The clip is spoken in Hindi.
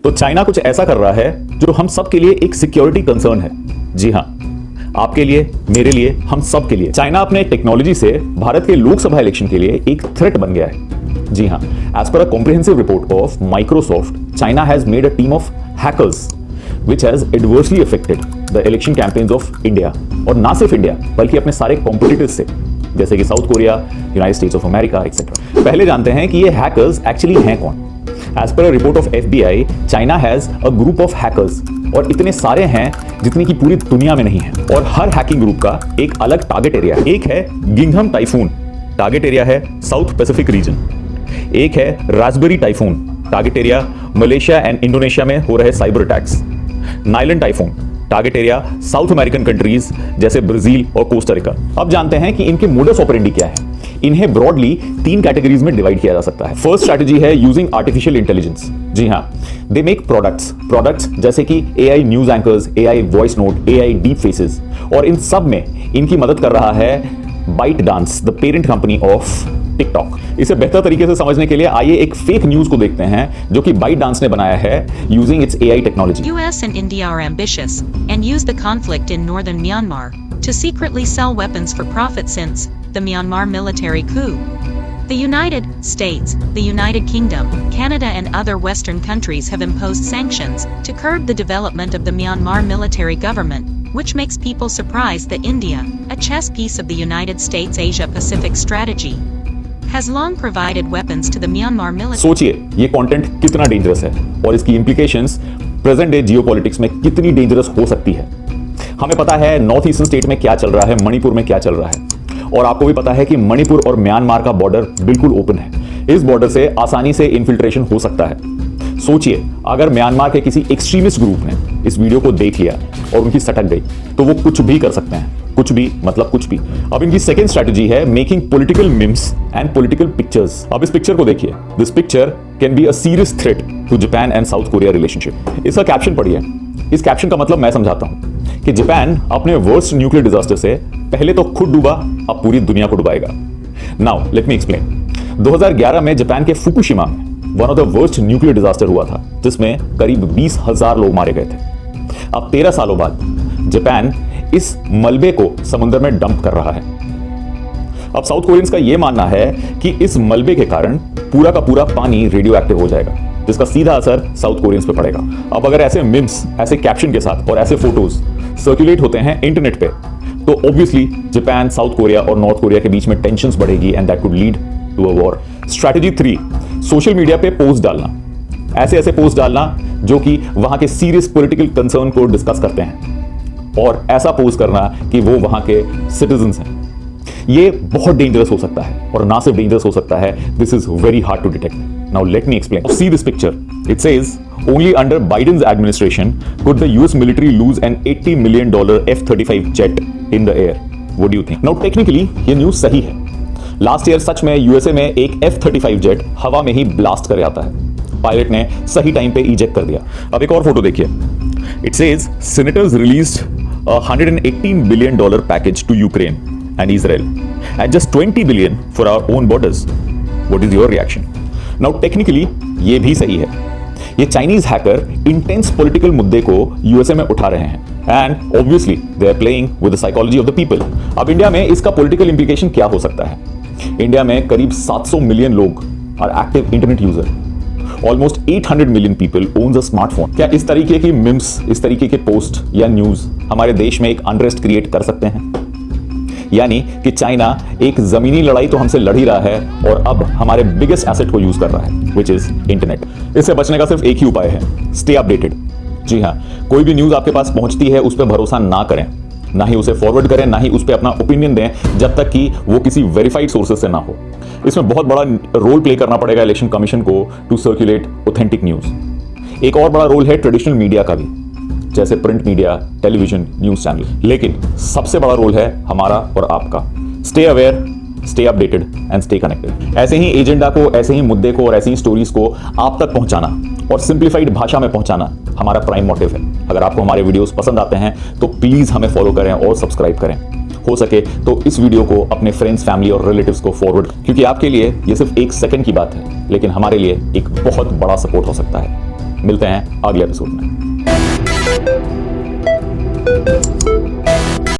तो चाइना कुछ ऐसा कर रहा है जो हम सब के लिए एक सिक्योरिटी कंसर्न है। जी हां, आपके लिए, मेरे लिए, हम सब के लिए। चाइना अपने टेक्नोलॉजी से भारत के लोकसभा इलेक्शन के लिए एक थ्रेट बन गया है। जी हां, as per a comprehensive report of Microsoft, China has made a team of hackers which has adversely affected the election campaigns of India। और ना सिर्फ इंडिया बल्कि अपने सारे कॉम्पिटिटर्स से, जैसे कि south Korea, United states of America etcetera. पहले जानते हैं कि ये हैकर्स एक्चुअली हैं कौन। As per a report of FBI, China has a group of hackers, और इतने सारे हैं जितनी की पूरी दुनिया में नहीं है। और हर हैकिंग ग्रुप का एक अलग टारगेट एरिया है। एक है गिंघम टाइफून, टारगेट एरिया है साउथ पैसिफिक रीजन। एक है Raspberry typhoon, target area Malaysia and Indonesia में हो रहे cyber attacks. Nylon typhoon, target area south American countries जैसे ब्राजील और कोस्टा रिका। अब जानते हैं कि इनके मोडस ऑपरेंडी क्या है। इन्हें ब्रॉडली 3 कैटेगरीज में डिवाइड किया जा सकता है। फर्स्ट स्ट्रैटेजी है यूजिंग आर्टिफिशियल इंटेलिजेंस। जी हां, दे मेक प्रोडक्ट्स जैसे कि AI news anchors, AI voice note, AI deep faces, और इन सब में इनकी मदद कर रहा है ByteDance, the parent company of TikTok. इसे बेहतर तरीके से समझने के लिए आइए एक फेक न्यूज को देखते हैं जो कि ByteDance ने बनाया है using its AI technology. US and India are ambitious and use the conflict in northern Myanmar to secretly sell weapons for profit since the Myanmar military coup. The United States, the United Kingdom, Canada and other Western countries have imposed sanctions to curb the development of the Myanmar military government, which makes people surprised that India, a chess piece of the United States Asia-Pacific strategy, has long provided weapons to the Myanmar military. सोचिए ये कंटेंट कितना डेंजरस है और इसकी इंप्लीकेशंस प्रेजेंट डे जियोपॉलिटिक्स में कितनी डेंजरस हो सकती है। हमें पता है नॉर्थ ईस्टर्न स्टेट में क्या चल रहा है, मणिपुर में क्या चल रहा है, और आपको भी पता है कि मणिपुर और म्यांमार का बॉर्डर बिल्कुल ओपन है। इस बॉर्डर से आसानी से इन्फिल्ट्रेशन हो सकता है। सोचिए अगर म्यांमार के किसी एक्सट्रीमिस्ट ग्रुप ने इस वीडियो को देख लिया और उनकी सटक गई तो वो कुछ भी कर सकते हैं। कुछ भी मतलब कुछ भी। अब इनकी सेकेंड स्ट्रैटेजी है making political memes and political pictures. अब इस पिक्चर को देखिए। This picture can be a serious threat to Japan and South Korea relationship. इसका कैप्शन पढ़िए। इस कैप्शन का मतलब मैं समझाता हूं कि जापान अपने वर्स्ट न्यूक्लियर डिजास्टर से पहले तो खुद डूबा, अब पूरी दुनिया को डुबाएगा। Now let me explain. 2011 में जापान के फुकुशिमा में one of the worst nuclear disaster हुआ था जिसमें करीब 20,000 लोग मारे गए थे। अब 13 सालों बाद जापान इस मलबे को समुद्र में डंप कर रहा है। अब साउथ कोरियंस का यह मानना है कि इस मलबे के कारण पूरा का पूरा पानी रेडियो एक्टिव हो जाएगा, जिसका सीधा असर साउथ कोरियंस पे पड़ेगा। अब अगर ऐसे मिम्स, ऐसे कैप्शन के साथ और ऐसे फोटोज सर्कुलेट होते हैं इंटरनेट पे, तो ऑब्वियसली जापान, साउथ कोरिया और नॉर्थ कोरिया के बीच में टेंशंस बढ़ेगी and that could lead to a war. Strategy 3, social media पे पोस्ट डालना। ऐसे पोस्ट डालना जो कि वहां के सीरियस पॉलिटिकल कंसर्न को डिस्कस करते हैं, और ऐसा पोस्ट करना कि वो वहां के सिटीजंस हैं। ये बहुत डेंजरस हो सकता है, और ना सिर्फ डेंजरस हो सकता है, this is very hard to detect. Now let me explain. See this picture. It says only under Biden's administration could the US military lose an $80 million F-35 jet in the air. What do you think? Now technically ये न्यूज सही है। लास्ट ईयर सच में यूएसए में एक F-35 जेट हवा में ही ब्लास्ट कर आता है। पायलट ने सही टाइम पे इजेक्ट कर दिया। अब एक और फोटो देखिए। It says senators released a $118 billion package to Ukraine and Israel and just $20 billion for our own borders. What is your reaction? Now technically ये भी सही है। ये चाइनीज हैकर इंटेंस पॉलिटिकल मुद्दे को यूएसए में उठा रहे हैं and obviously they are playing with the psychology of the people. अब इंडिया में इसका पॉलिटिकल इंप्लीकेशन क्या हो सकता है? इंडिया में करीब 700 मिलियन लोग are active internet user. Almost 800 million people owns a smartphone. क्या इस तरीके की मिम्स, इस तरीके के पोस्ट या न्यूज हमारे देश में एक अनरेस्ट क्रिएट कर सकते हैं? यानी कि चाइना एक जमीनी लड़ाई तो हमसे लड़ ही रहा है और अब हमारे बिगेस्ट एसेट को यूज कर रहा है, विच इज इंटरनेट। इससे बचने का सिर्फ एक ही उपाय है, स्टे अपडेटेड। जी हाँ, कोई भी न्यूज आपके पास पहुंचती है उस पर भरोसा ना करें, ना ही उसे फॉरवर्ड करें, ना ही उस पर अपना ओपिनियन दें जब तक कि वो किसी वेरीफाइड सोर्सेज से ना हो। इसमें बहुत बड़ा रोल प्ले करना पड़ेगा इलेक्शन कमीशन को टू सर्कुलेट ऑथेंटिक न्यूज। एक और बड़ा रोल है ट्रेडिशनल मीडिया का भी, जैसे print media, television, news channel. लेकिन सबसे बड़ा रोल है हमारा और आपका। Stay aware, stay updated and stay connected. ऐसे ही एजेंडा को, ऐसे ही मुद्दे को और ऐसी ही स्टोरीज को आप तक पहुंचाना और सिंप्लीफाइड भाषा में पहुंचाना हमारा प्राइम मोटिव है। अगर आपको हमारे वीडियोस पसंद आते हैं तो प्लीज हमें फॉलो करें और सब्सक्राइब करें। हो सके तो इस वीडियो को अपने फ्रेंड्स, फैमिली और रिलेटिव्स को फॉरवर्ड, क्योंकि आपके लिए ये सिर्फ 1 सेकंड की बात है, लेकिन हमारे लिए एक बहुत बड़ा सपोर्ट हो सकता है। मिलते हैं अगले एपिसोड में।